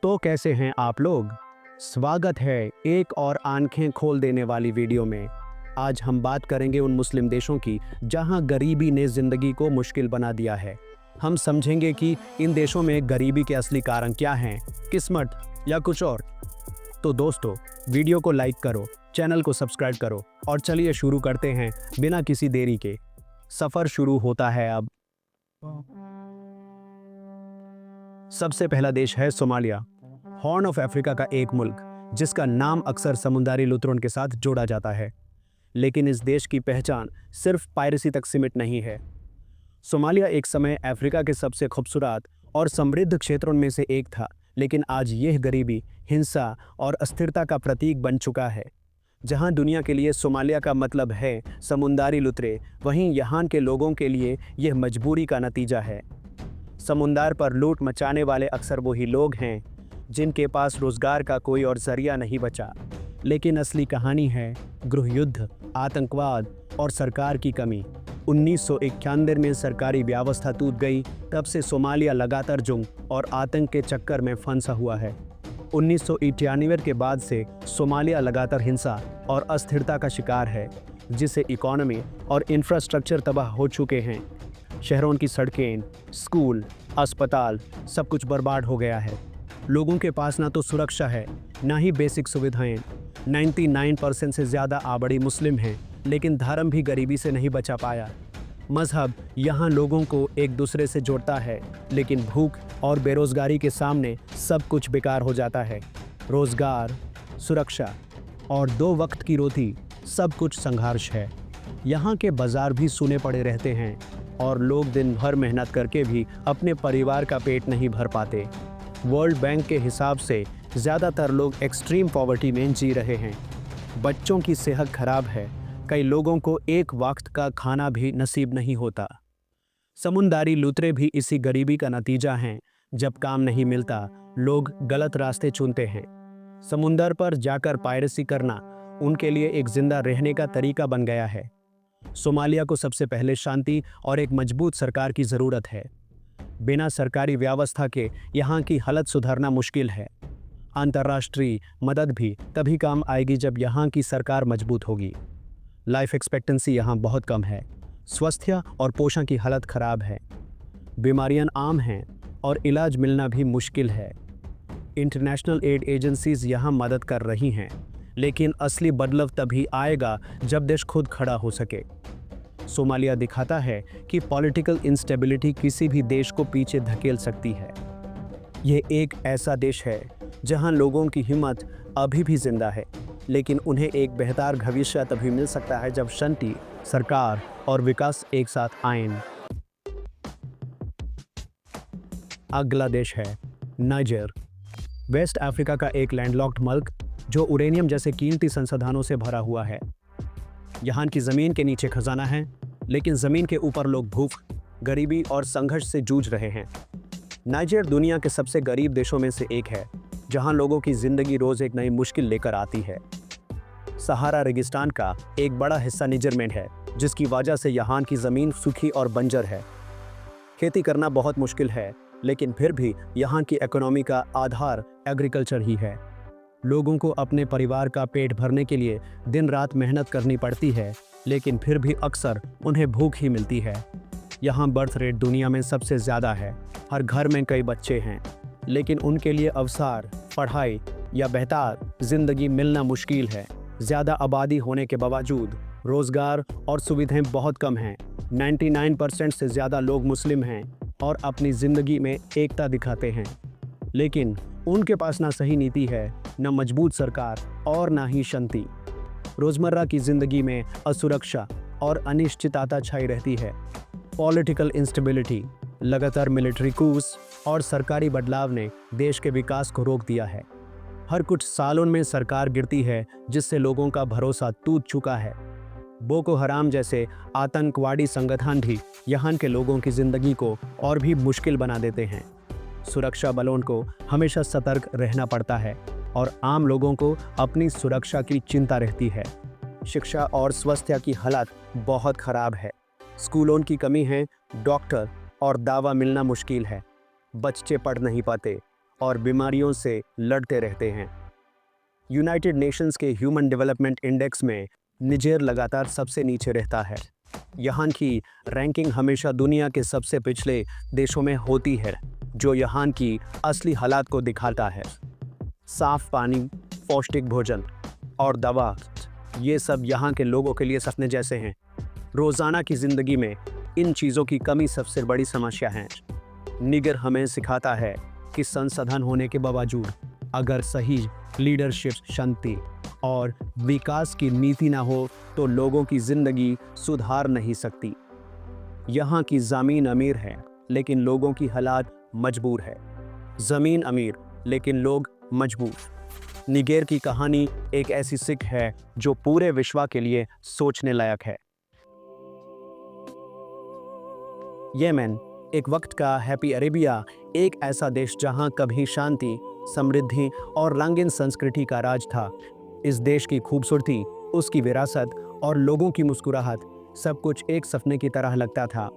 तो कैसे हैं आप लोग। स्वागत है एक और आंखें खोल देने वाली वीडियो में। आज हम बात करेंगे उन मुस्लिम देशों की जहां गरीबी ने जिंदगी को मुश्किल बना दिया है। हम समझेंगे कि इन देशों में गरीबी के असली कारण क्या हैं, किस्मत या कुछ और। तो दोस्तों, वीडियो को लाइक करो, चैनल को सब्सक्राइब करो और चलिए शुरू करते हैं बिना किसी देरी के। सफर शुरू होता है अब। सबसे पहला देश है सोमालिया, हॉर्न ऑफ अफ्रीका का एक मुल्क जिसका नाम अक्सर समुद्री लुतेरों के साथ जोड़ा जाता है। लेकिन इस देश की पहचान सिर्फ पायरेसी तक सीमित नहीं है। सोमालिया एक समय अफ्रीका के सबसे खूबसूरत और समृद्ध क्षेत्रों में से एक था, लेकिन आज यह गरीबी, हिंसा और अस्थिरता का प्रतीक बन चुका है। जहां दुनिया के लिए सोमालिया का मतलब है समुद्री लुतेरे, वहीं यहाँ के लोगों के लिए यह मजबूरी का नतीजा है। समुद्र पर लूट मचाने वाले अक्सर वही लोग हैं जिनके पास रोजगार का कोई और जरिया नहीं बचा। लेकिन असली कहानी है गृह युद्ध, आतंकवाद और सरकार की कमी। 1991 में सरकारी व्यवस्था टूट गई, तब से सोमालिया लगातार जुंग और आतंक के चक्कर में फंसा हुआ है। 1991 के बाद से सोमालिया लगातार हिंसा और अस्थिरता का शिकार है, जिससे इकोनॉमी और इंफ्रास्ट्रक्चर तबाह हो चुके हैं। शहरों की सड़कें, स्कूल, अस्पताल सब कुछ बर्बाद हो गया है। लोगों के पास ना तो सुरक्षा है, ना ही बेसिक सुविधाएं। 99% से ज़्यादा आबादी मुस्लिम हैं, लेकिन धर्म भी गरीबी से नहीं बचा पाया। मजहब यहाँ लोगों को एक दूसरे से जोड़ता है, लेकिन भूख और बेरोजगारी के सामने सब कुछ बेकार हो जाता है। रोजगार, सुरक्षा और 2 वक्त की रोटी, सब कुछ संघर्ष है। यहाँ के बाजार भी सूने पड़े रहते हैं और लोग दिन भर मेहनत करके भी अपने परिवार का पेट नहीं भर पाते। वर्ल्ड बैंक के हिसाब से ज़्यादातर लोग एक्सट्रीम पॉवर्टी में जी रहे हैं। बच्चों की सेहत खराब है, कई लोगों को एक वक्त का खाना भी नसीब नहीं होता। समुद्री लुतेरे भी इसी गरीबी का नतीजा हैं। जब काम नहीं मिलता, लोग गलत रास्ते चुनते हैं। समुद्र पर जाकर पायरेसी करना उनके लिए एक जिंदा रहने का तरीका बन गया है। सोमालिया को सबसे पहले शांति और एक मजबूत सरकार की ज़रूरत है। बिना सरकारी व्यवस्था के यहाँ की हालत सुधारना मुश्किल है। अंतर्राष्ट्रीय मदद भी तभी काम आएगी जब यहाँ की सरकार मजबूत होगी। लाइफ एक्सपेक्टेंसी यहाँ बहुत कम है। स्वास्थ्य और पोषण की हालत खराब है। बीमारियाँ आम हैं और इलाज मिलना भी मुश्किल है। इंटरनेशनल एड एजेंसीज यहाँ मदद कर रही हैं, लेकिन असली बदलाव तभी आएगा जब देश खुद खड़ा हो सके। सोमालिया दिखाता है कि पॉलिटिकल इंस्टेबिलिटी किसी भी देश को पीछे धकेल सकती है। ये एक ऐसा देश है जहां लोगों की हिम्मत अभी भी जिंदा है, लेकिन उन्हें एक बेहतर भविष्य तभी मिल सकता है जब शांति, सरकार और विकास एक साथ आएं। अगला देश है नाइजर, वेस्ट अफ्रीका का एक लैंडलॉक्ड मुल्क जो यूरेनियम जैसे कीमती संसाधनों से भरा हुआ है। यहाँ की ज़मीन के नीचे खजाना है, लेकिन ज़मीन के ऊपर लोग भूख, गरीबी और संघर्ष से जूझ रहे हैं। नाइजर दुनिया के सबसे गरीब देशों में से एक है, जहाँ लोगों की ज़िंदगी रोज़ एक नई मुश्किल लेकर आती है। सहारा रेगिस्तान का एक बड़ा हिस्सा निजर में है, जिसकी वजह से यहाँ की ज़मीन सूखी और बंजर है। खेती करना बहुत मुश्किल है, लेकिन फिर भी यहाँ की इकोनॉमी का आधार एग्रीकल्चर ही है। लोगों को अपने परिवार का पेट भरने के लिए दिन रात मेहनत करनी पड़ती है, लेकिन फिर भी अक्सर उन्हें भूख ही मिलती है। यहाँ बर्थ रेट दुनिया में सबसे ज़्यादा है। हर घर में कई बच्चे हैं, लेकिन उनके लिए अवसर, पढ़ाई या बेहतर ज़िंदगी मिलना मुश्किल है। ज़्यादा आबादी होने के बावजूद रोज़गार और सुविधाएं बहुत कम हैं। 99% से ज़्यादा लोग मुस्लिम हैं और अपनी ज़िंदगी में एकता दिखाते हैं, लेकिन उनके पास ना सही नीति है, न मजबूत सरकार और ना ही शांति। रोज़मर्रा की ज़िंदगी में असुरक्षा और अनिश्चितता छाई रहती है। पॉलिटिकल इंस्टेबिलिटी, लगातार मिलिट्री कूस और सरकारी बदलाव ने देश के विकास को रोक दिया है। हर कुछ सालों में सरकार गिरती है, जिससे लोगों का भरोसा टूट चुका है। बोको हराम जैसे आतंकवादी संगठन भी यहाँ के लोगों की ज़िंदगी को और भी मुश्किल बना देते हैं। सुरक्षा बलों को हमेशा सतर्क रहना पड़ता है और आम लोगों को अपनी सुरक्षा की चिंता रहती है। शिक्षा और स्वास्थ्य की हालत बहुत खराब है। स्कूलों की कमी है, डॉक्टर और दवा मिलना मुश्किल है। बच्चे पढ़ नहीं पाते और बीमारियों से लड़ते रहते हैं। यूनाइटेड नेशंस के ह्यूमन डेवलपमेंट इंडेक्स में निजेर लगातार सबसे नीचे रहता है। यहाँ की रैंकिंग हमेशा दुनिया के सबसे पिछले देशों में होती है, जो यहाँ की असली हालात को दिखाता है। साफ पानी, पौष्टिक भोजन और दवा, ये सब यहाँ के लोगों के लिए सपने जैसे हैं। रोज़ाना की ज़िंदगी में इन चीज़ों की कमी सबसे बड़ी समस्या है। निगर हमें सिखाता है कि संसाधन होने के बावजूद अगर सही लीडरशिप, शांति और विकास की नीति ना हो तो लोगों की ज़िंदगी सुधार नहीं सकती। यहाँ की ज़मीन अमीर है लेकिन लोगों की हालात मजबूर है। ज़मीन अमीर लेकिन लोग मजबूर। निगर की कहानी एक ऐसी सीख है जो पूरे विश्व के लिए सोचने लायक है। येमेन, एक वक्त का हैप्पी अरेबिया, एक ऐसा देश जहां कभी शांति, समृद्धि और रंगीन संस्कृति का राज था। इस देश की खूबसूरती, उसकी विरासत और लोगों की मुस्कुराहट सब कुछ एक सपने की तरह लगता था।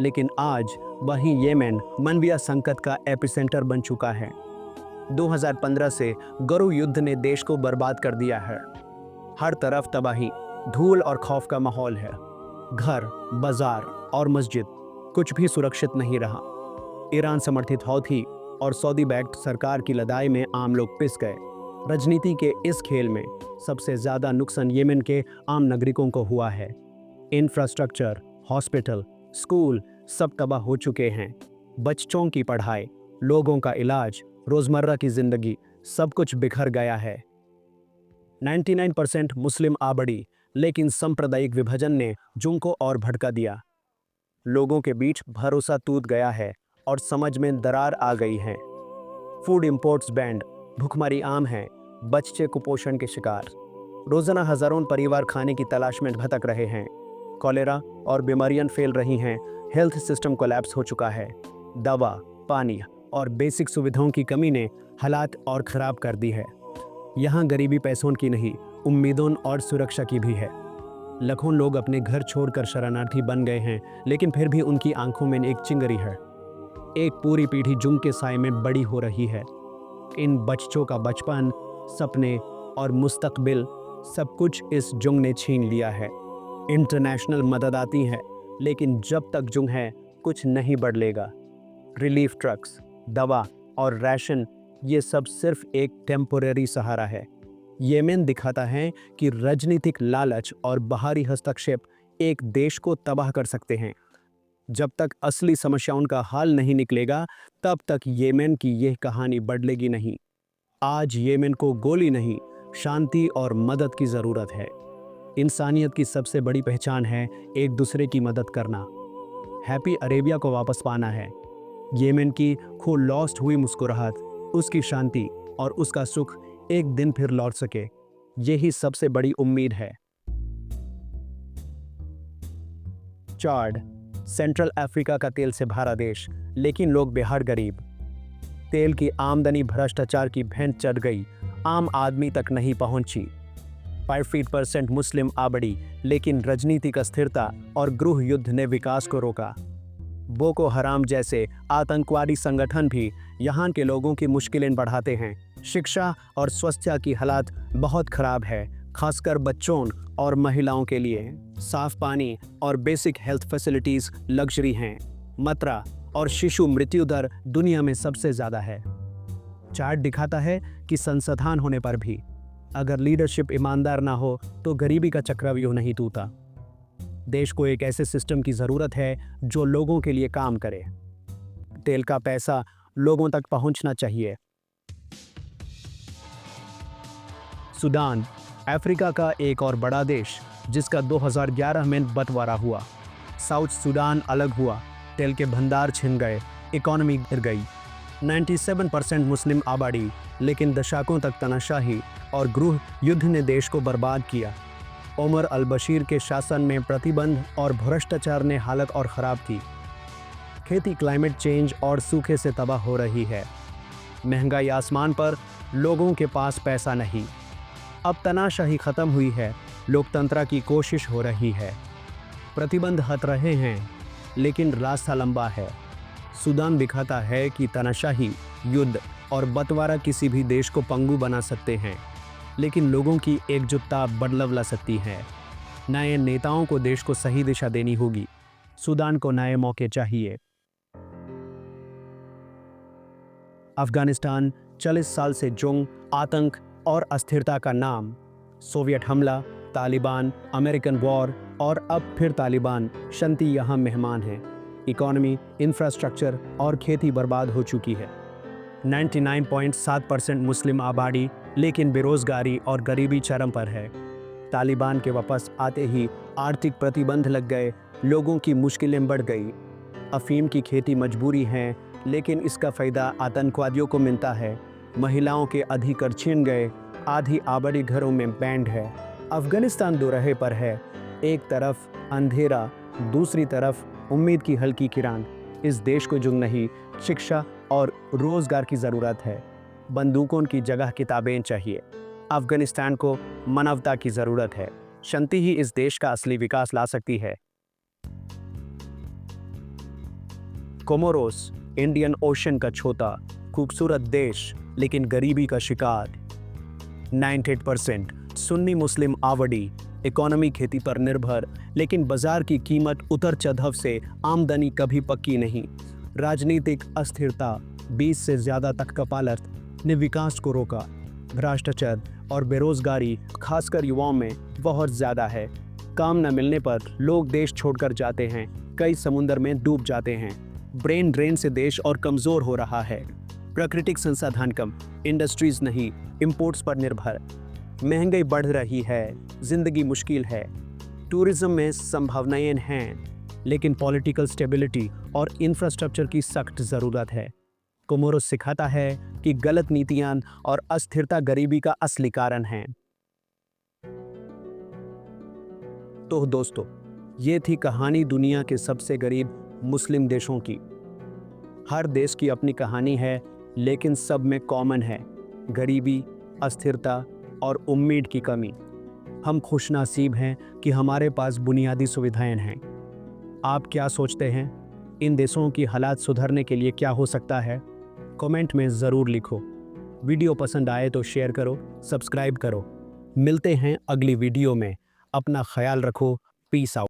लेकिन आज वही येमेन मानवीय संकट का एपिसेंटर बन चुका है। 2015 से गरु युद्ध ने देश को बर्बाद कर दिया है। हर तरफ तबाही, धूल और खौफ का माहौल है। घर, बाजार और मस्जिद कुछ भी सुरक्षित नहीं रहा। ईरान समर्थित हौथी और सऊदी बैक्ड सरकार की लड़ाई में आम लोग पिस गए। राजनीति के इस खेल में सबसे ज़्यादा नुकसान येमेन के आम नागरिकों को हुआ है। इंफ्रास्ट्रक्चर, हॉस्पिटल, स्कूल सब तबाह हो चुके हैं। बच्चों की पढ़ाई, लोगों का इलाज, रोज़मर्रा की ज़िंदगी सब कुछ बिखर गया है। 99% मुस्लिम आबादी, लेकिन सांप्रदायिक विभाजन ने जुंग को और भड़का दिया। लोगों के बीच भरोसा टूट गया है और समझ में दरार आ गई है। फूड इंपोर्ट्स बैंड, भूखमरी आम है, बच्चे कुपोषण के शिकार। रोजाना हजारों परिवार खाने की तलाश में भटक रहे हैं। कॉलेरा और बीमारियां फैल रही हैं। हेल्थ सिस्टम कोलैप्स हो चुका है। दवा, पानी और बेसिक सुविधाओं की कमी ने हालात और ख़राब कर दी है। यहाँ गरीबी पैसों की नहीं, उम्मीदों और सुरक्षा की भी है। लाखों लोग अपने घर छोड़कर शरणार्थी बन गए हैं, लेकिन फिर भी उनकी आंखों में एक चिंगारी है। एक पूरी पीढ़ी जुंग के साए में बड़ी हो रही है। इन बच्चों का बचपन, सपने और मुस्तकबिल सब कुछ इस जुंग ने छीन लिया है। इंटरनेशनल मदद आती है, लेकिन जब तक जुंग है कुछ नहीं बदलेगा। रिलीफ ट्रक्स, दवा और राशन, ये सब सिर्फ एक टेम्पोरेरी सहारा है। येमेन दिखाता है कि राजनीतिक लालच और बाहरी हस्तक्षेप एक देश को तबाह कर सकते हैं। जब तक असली समस्याओं का हल नहीं निकलेगा, तब तक येमेन की यह कहानी बदलेगी नहीं। आज येमेन को गोली नहीं, शांति और मदद की ज़रूरत है। इंसानियत की सबसे बड़ी पहचान है एक दूसरे की मदद करना। हैप्पी अरेबिया को वापस पाना है। येमेन की खो लॉस्ट हुई मुस्कुराहट, उसकी शांति और उसका सुख एक दिन फिर लौट सके, यही सबसे बड़ी उम्मीद है। चाड, सेंट्रल अफ्रीका का तेल से भरा देश, लेकिन लोग बेहद गरीब। तेल की आमदनी भ्रष्टाचार की भेंट चढ़ गई, आम आदमी तक नहीं पहुंची। 5% मुस्लिम आबादी, लेकिन राजनीतिक अस्थिरता और गृह युद्ध ने विकास को रोका। बोको हराम जैसे आतंकवादी संगठन भी यहाँ के लोगों की मुश्किलें बढ़ाते हैं। शिक्षा और स्वास्थ्य की हालत बहुत खराब है, खासकर बच्चों और महिलाओं के लिए। साफ पानी और बेसिक हेल्थ फैसिलिटीज़ लग्जरी हैं। मात्रा और शिशु मृत्यु दर दुनिया में सबसे ज़्यादा है। चार्ट दिखाता है कि संसाधन होने पर भी अगर लीडरशिप ईमानदार ना हो तो गरीबी का चक्रव्यूह नहीं टूटा। देश को एक ऐसे सिस्टम की ज़रूरत है जो लोगों के लिए काम करे। तेल का पैसा लोगों तक पहुंचना चाहिए। सूडान, अफ्रीका का एक और बड़ा देश जिसका 2011 में बंटवारा हुआ। साउथ सूडान अलग हुआ, तेल के भंडार छिन गए, इकोनॉमी गिर गई। 97% मुस्लिम आबादी, लेकिन दशकों तक तानाशाही और गृह युद्ध ने देश को बर्बाद किया। उमर अल-बशीर के शासन में प्रतिबंध और भ्रष्टाचार ने हालत और ख़राब की। खेती क्लाइमेट चेंज और सूखे से तबाह हो रही है। महंगाई आसमान पर, लोगों के पास पैसा नहीं। अब तानाशाही ख़त्म हुई है, लोकतंत्र की कोशिश हो रही है। प्रतिबंध हट रहे हैं, लेकिन रास्ता लंबा है। सूडान दिखाता है कि तानाशाही, युद्ध और बंटवारा किसी भी देश को पंगु बना सकते हैं, लेकिन लोगों की एकजुटता बदलाव ला सकती है। नए नेताओं को देश को सही दिशा देनी होगी। सूडान को नए मौके चाहिए। अफगानिस्तान 40 साल से जंग, आतंक और अस्थिरता का नाम। सोवियत हमला, तालिबान, अमेरिकन वॉर और अब फिर तालिबान। शांति यहाँ मेहमान है। इकोनॉमी, इंफ्रास्ट्रक्चर और खेती बर्बाद हो चुकी है। 99.7% मुस्लिम आबादी, लेकिन बेरोजगारी और गरीबी चरम पर है। तालिबान के वापस आते ही आर्थिक प्रतिबंध लग गए, लोगों की मुश्किलें बढ़ गई। अफीम की खेती मजबूरी है, लेकिन इसका फ़ायदा आतंकवादियों को मिलता है। महिलाओं के अधिकार छीन गए, आधी आबादी घरों में बैंड है। अफगानिस्तान दोराहे पर है, एक तरफ अंधेरा, दूसरी तरफ उम्मीद की हल्की किरण। इस देश को जुग नहीं, शिक्षा और रोजगार की ज़रूरत है। बंदूकों की जगह किताबें चाहिए। अफगानिस्तान को मानवता की ज़रूरत है। शांति ही इस देश का असली विकास ला सकती है। कोमोरोस, इंडियन ओशन का छोटा खूबसूरत देश, लेकिन गरीबी का शिकार। 98% सुन्नी मुस्लिम आबादी, इकोनॉमी खेती पर निर्भर, लेकिन बाजार की कीमत उतर चढ़ाव से आमदनी कभी पक्की नहीं। राजनीतिक अस्थिरता, 20 से ज़्यादा तक कपालत ने विकास को रोका। भ्रष्टाचार और बेरोजगारी खासकर युवाओं में बहुत ज़्यादा है। काम न मिलने पर लोग देश छोड़कर जाते हैं, कई समुद्र में डूब जाते हैं। ब्रेन ड्रेन से देश और कमज़ोर हो रहा है। प्राकृतिक संसाधन कम, इंडस्ट्रीज नहीं, इंपोर्ट्स पर निर्भर। महंगाई बढ़ रही है, जिंदगी मुश्किल है। टूरिज्म में संभावनाएं हैं, लेकिन पॉलिटिकल स्टेबिलिटी और इंफ्रास्ट्रक्चर की सख्त ज़रूरत है। कोमोरोस सिखाता है कि गलत नीतियां और अस्थिरता गरीबी का असली कारण है। तो दोस्तों, ये थी कहानी दुनिया के सबसे गरीब मुस्लिम देशों की। हर देश की अपनी कहानी है, लेकिन सब में कॉमन है गरीबी, अस्थिरता और उम्मीद की कमी। हम खुशनसीब हैं कि हमारे पास बुनियादी सुविधाएं हैं। आप क्या सोचते हैं? इन देशों की हालात सुधरने के लिए क्या हो सकता है? कमेंट में ज़रूर लिखो। वीडियो पसंद आए तो शेयर करो, सब्सक्राइब करो। मिलते हैं अगली वीडियो में। अपना ख्याल रखो। Peace out.